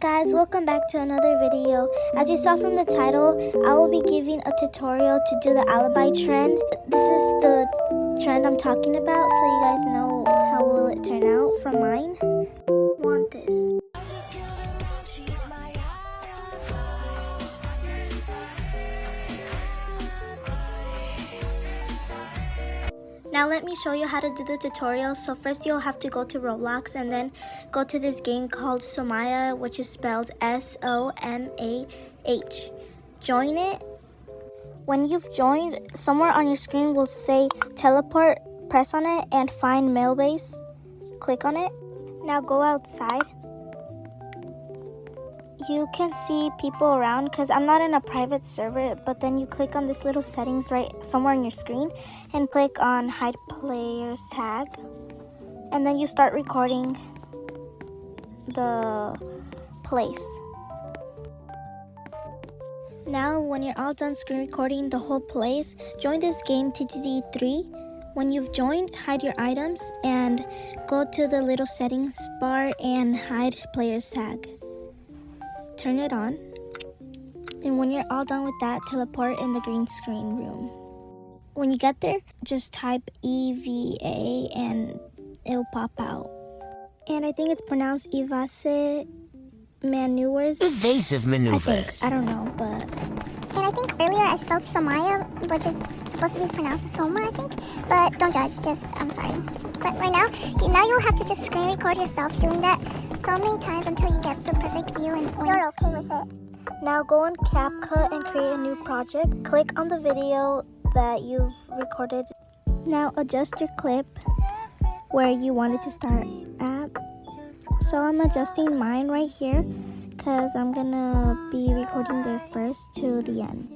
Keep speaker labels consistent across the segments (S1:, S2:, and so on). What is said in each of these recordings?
S1: guys, welcome back to another video. As you saw from the title, I will be giving a tutorial to do the alibi trend. This is the trend I'm talking about, so you guys know how will it turn out from mine. Want this. Now let me show you how to do the tutorial. So first you'll have to go to Roblox and then go to this game called Somaya, which is spelled S-O-M-A-H. Join it. When you've joined, somewhere on your screen will say teleport. Press on it and find mail base. Click on it. Now go outside. You can see people around because I'm not in a private server, but then you click on this little settings right somewhere on your screen and click on hide player's tag, and then you start recording the place. Now when you're all done screen recording the whole place, join this game TTD3. When you've joined, hide your items and go to the little settings bar and hide player's tag. Turn it on, and when you're all done with that, teleport in the green screen room. When you get there, just type EVA and it'll pop out. And I think it's pronounced evasive maneuvers.
S2: Evasive maneuvers.
S1: I don't know, but...
S3: And I think earlier I spelled Somaya, which is supposed to be pronounced Soma, I think. But don't judge, I'm sorry. But right now you'll have to just screen record yourself doing that so many times until you get the perfect view and you're okay with it.
S1: Now go on CAPCUT and create a new project. Click on the video that you've recorded. Now adjust your clip where you want it to start at. So I'm adjusting mine right here because I'm gonna be recording there first to the end.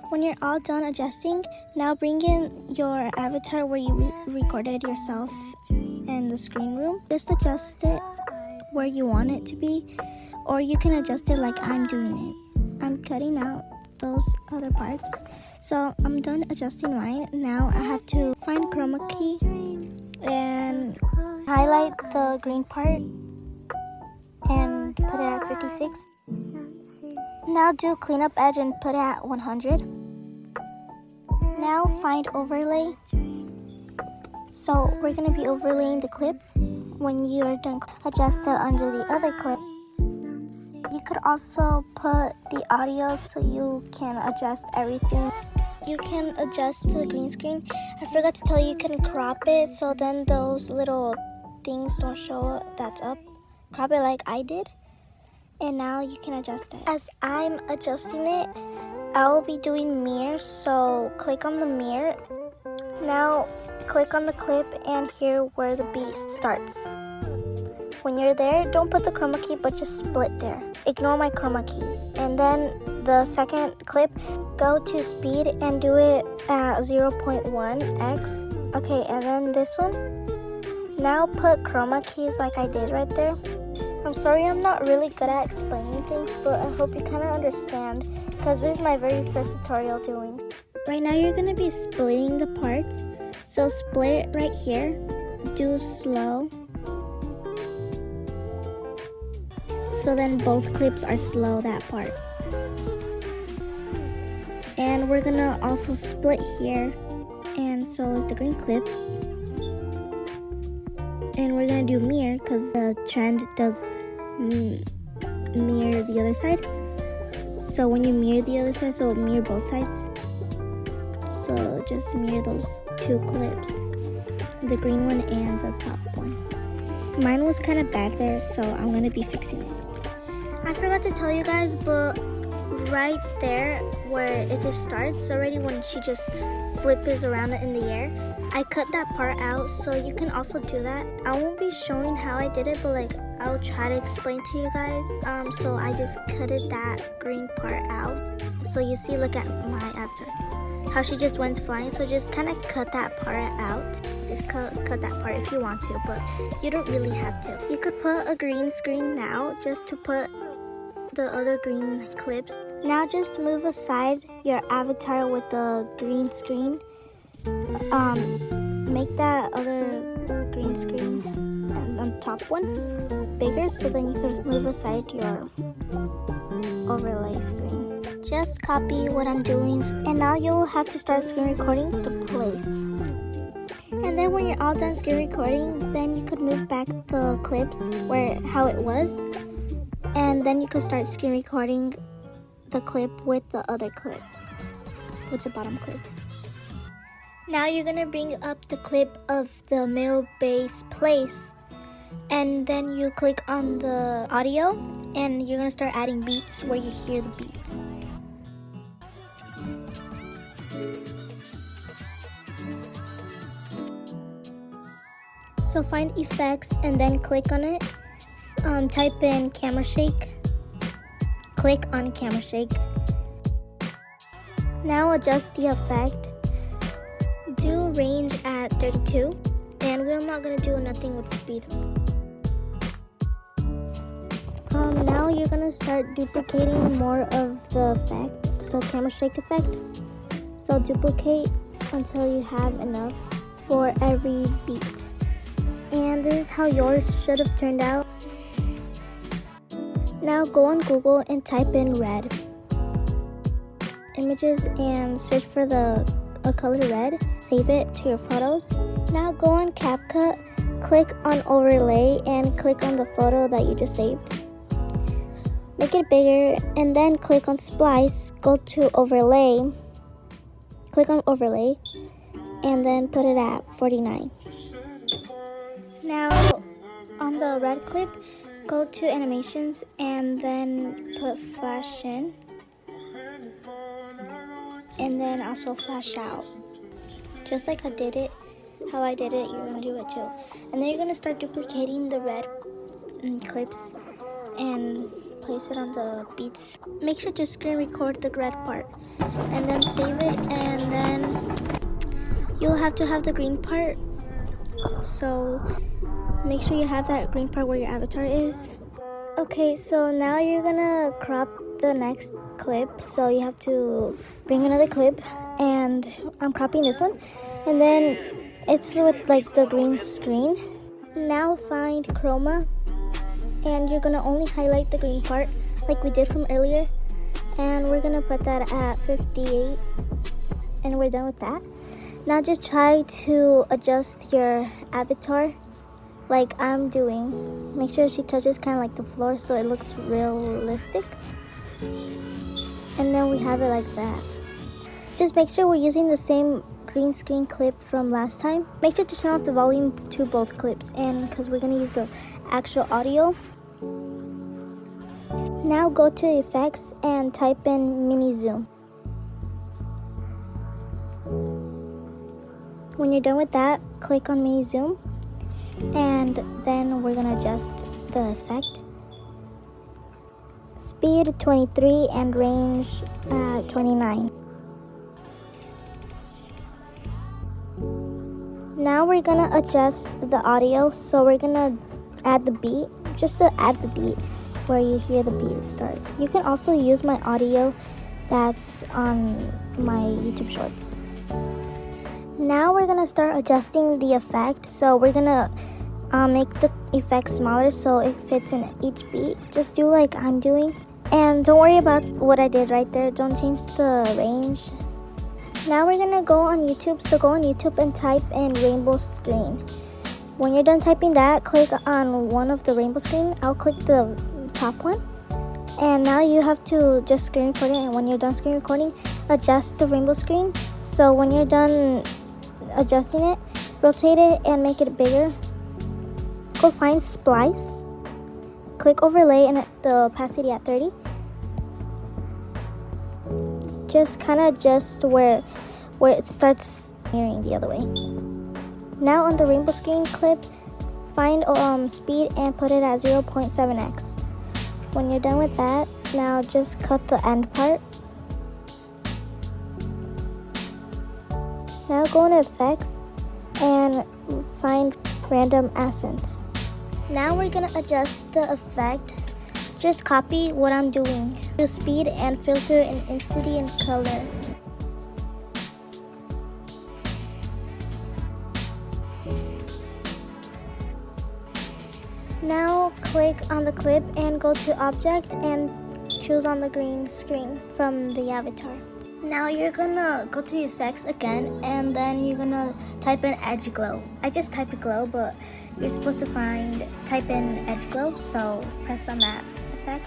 S1: When you're all done adjusting, now bring in your avatar where you recorded yourself in the screen room. Just adjust it where you want it to be, or you can adjust it like I'm doing it. I'm cutting out those other parts. So I'm done adjusting mine. Now I have to find chroma key and highlight the green part and put it at 56. Now do cleanup edge and put it at 100. Now find overlay. So we're going to be overlaying the clip. When you're done, adjust it under the other clip. You could also put the audio so you can adjust everything. You can adjust the green screen. I forgot to tell you, you can crop it so then those little things don't show that's up. Crop it like I did. And now you can adjust it. As I'm adjusting it, I'll be doing mirror, so click on the mirror. Now click on the clip and here where the beat starts. When you're there, don't put the chroma key but just split there. Ignore my chroma keys. And then the second clip, go to speed and do it at 0.1x. Okay, and then this one. Now put chroma keys like I did right there. I'm sorry I'm not really good at explaining things, but I hope you kind of understand because this is my very first tutorial doing. Right now you're going to be splitting the parts. So split it right here. Do slow. So then both clips are slow, that part. And we're going to also split here. And so is the green clip. And we're going to do mirror because the trend does mirror the other side. So when you mirror the other side, so mirror both sides. So just mirror those two clips, the green one and the top one. Mine was kind of bad there, so I'm going to be fixing it. I forgot to tell you guys, but right there where it just starts already when she just flips around it in the air, I cut that part out, so you can also do that. I won't be showing how I did it, but like I'll try to explain to you guys. So I just cutted that green part out. So you see, look at my avatar, how she just went flying. So just kind of cut that part out. Just cut that part if you want to, but you don't really have to. You could put a green screen now just to put the other green clips. Now just move aside your avatar with the green screen. Make that other green screen on top one. bigger so then you can move aside your overlay screen. Just copy what I'm doing, and now you'll have to start screen recording the place. And then when you're all done screen recording, then you could move back the clips how it was, and then you could start screen recording the clip with the other clip, with the bottom clip. Now you're gonna bring up the clip of the middle bass place, and then you click on the audio, and you're gonna start adding beats where you hear the beats. So find effects and then click on it. Type in camera shake. Click on camera shake. Now adjust the effect. Do range at 32, and we're not gonna do nothing with the speed. Now you're gonna start duplicating more of the effect, the camera shake effect. So duplicate until you have enough for every beat. And this is how yours should have turned out. Now go on Google and type in red images and search for the color red. Save it to your photos. Now go on CAPCUT, click on overlay, and click on the photo that you just saved. Make it bigger, and then click on splice, go to overlay, click on overlay, and then put it at 49. Now on the red clip, go to animations and then put flash in, and then also flash out. Just like how I did it, you're gonna do it too. And then you're gonna start duplicating the red clips and place it on the beats. Make sure to screen record the red part and then save it, and then you'll have to have the green part. So make sure you have that green part where your avatar is. Okay, so now you're gonna crop the next clip. So you have to bring another clip, and I'm cropping this one, and then it's with like the green screen. Now find chroma, and you're gonna only highlight the green part like we did from earlier, and we're gonna put that at 58, and we're done with that. Now just try to adjust your avatar like I'm doing. Make sure she touches kind of like the floor so it looks realistic, and then we have it like that. Just make sure we're using the same green screen clip from last time. Make sure to turn off the volume to both clips, and because we're going to use the actual audio. Now go to effects and type in mini zoom. When you're done with that, click on mini zoom, and then we're going to adjust the effect. Speed 23 and range 29. Now we're gonna adjust the audio, so we're gonna add the beat, just to add the beat where you hear the beat start. You can also use my audio that's on my YouTube shorts. Now we're gonna start adjusting the effect, so we're gonna make the effect smaller so it fits in each beat. Just do like I'm doing, and don't worry about what I did right there. Don't change the range. Now we're gonna go on YouTube, so go on YouTube and type in rainbow screen. When you're done typing that, click on one of the rainbow screen. I'll click the top one, and now you have to just screen record it, and when you're done screen recording, adjust the rainbow screen. So when you're done adjusting it, rotate it and make it bigger. Go find splice, click overlay and the opacity at 30. Just kind of adjust where it starts mirroring the other way. Now on the rainbow screen clip, find speed and put it at 0.7x. When you're done with that, now just cut the end part. Now go into effects and find random accents. Now we're gonna adjust the effect. Just copy what I'm doing. Do speed and filter and intensity and color. Now click on the clip and go to object and choose on the green screen from the avatar. Now you're gonna go to effects again, and then you're gonna type in edge glow. I just typed glow, but you're supposed to type in edge glow, so press on that effect.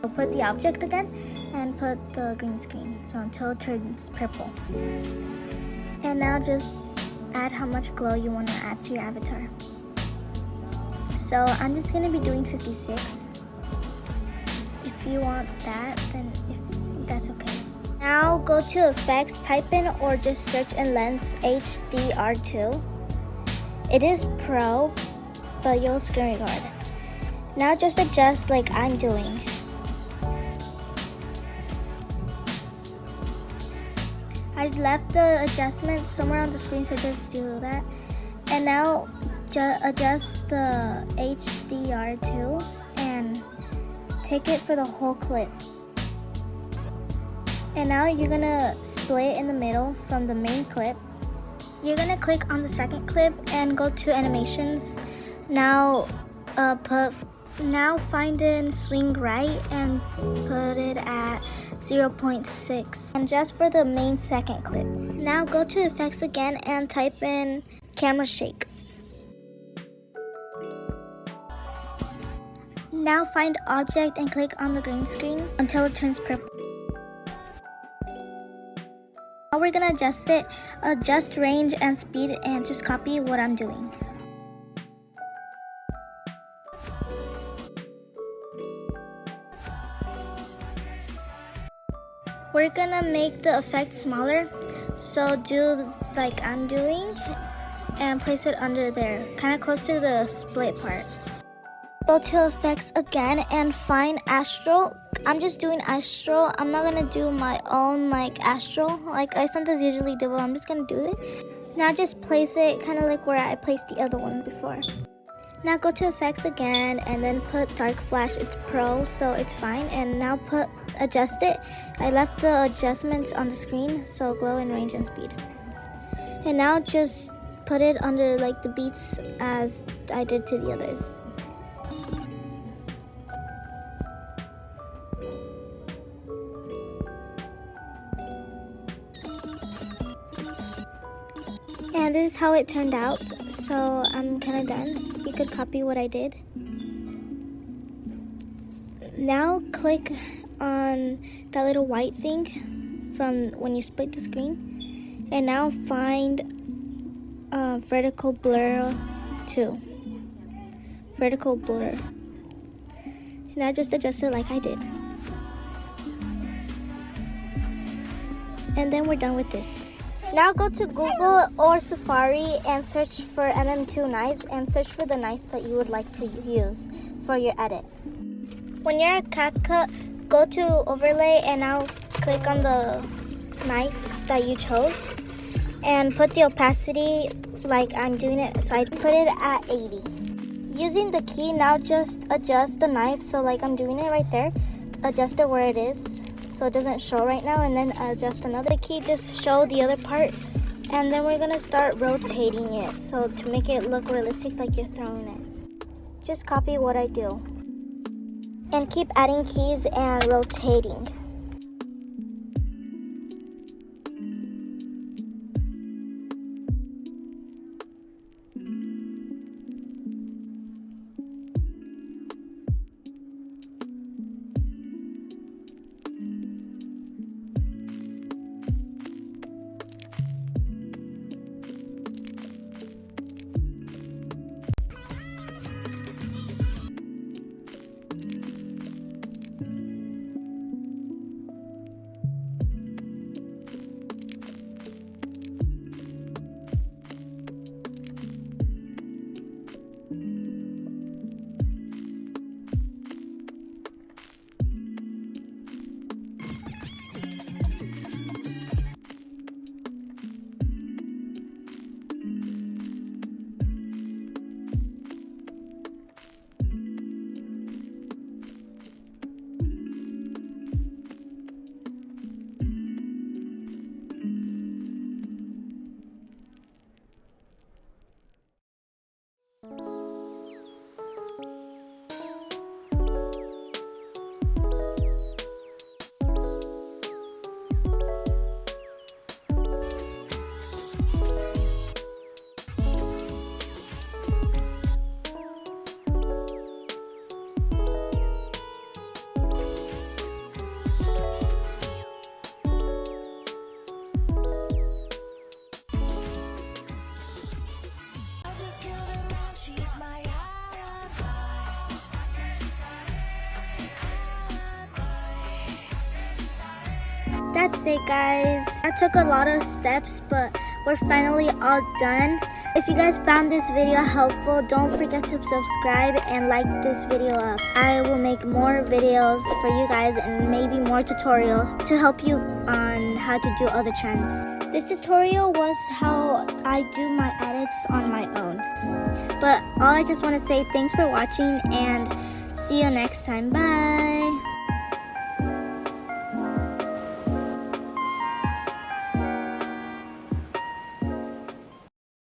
S1: So put the object again and put the green screen, so until it turns purple. And now just add how much glow you want to add to your avatar. So I'm just going to be doing 56. If you want that, then that's okay. Now go to effects, type in or just search in lens HDR2. It is pro, but you'll screen record. Now just adjust like I'm doing. I left the adjustment somewhere on the screen, so just do that. And now adjust the HDR2 and take it for the whole clip. And now you're gonna split in the middle from the main clip. You're gonna click on the second clip and go to animations. Now find in swing right and put it at 0.6, and just for the main second clip. Now go to effects again and type in camera shake. Now find object and click on the green screen until it turns purple. Now we're gonna adjust it, adjust range and speed, and just copy what I'm doing. We're gonna make the effect smaller, so do like I'm doing and place it under there, kind of close to the split part. Go to effects again and find astral. I'm just doing astral. I'm not gonna do my own like astral like I sometimes usually do, but I'm just gonna do it. Now just place it kind of like where I placed the other one before. Now go to effects again and then put dark flash. It's pro, so it's fine. And now adjust it. I left the adjustments on the screen, so glow and range and speed. And now just put it under like the beats as I did to the others. And this is how it turned out, so I'm kind of done. You could copy what I did. Now click on that little white thing from when you split the screen, and now find vertical blur 2. Vertical blur. Now just adjust it like I did. And then we're done with this. Now go to Google or Safari and search for MM2 knives and search for the knife that you would like to use for your edit. When you're at CAPCUT, go to overlay and now click on the knife that you chose and put the opacity like I'm doing it, so I put it at 80. Using the key, now just adjust the knife, so like I'm doing it right there, adjust it where it is so it doesn't show right now, and then adjust another key, just show the other part, and then we're gonna start rotating it so to make it look realistic like you're throwing it. Just copy what I do and keep adding keys and rotating. that's it, guys. That took a lot of steps, but we're finally all done. If you guys found this video helpful, don't forget to subscribe and like this video up. I will make more videos for you guys and maybe more tutorials to help you on how to do other trends. This tutorial was how I do my edits on my own. But all I just want to say, thanks for watching and see you next time. Bye!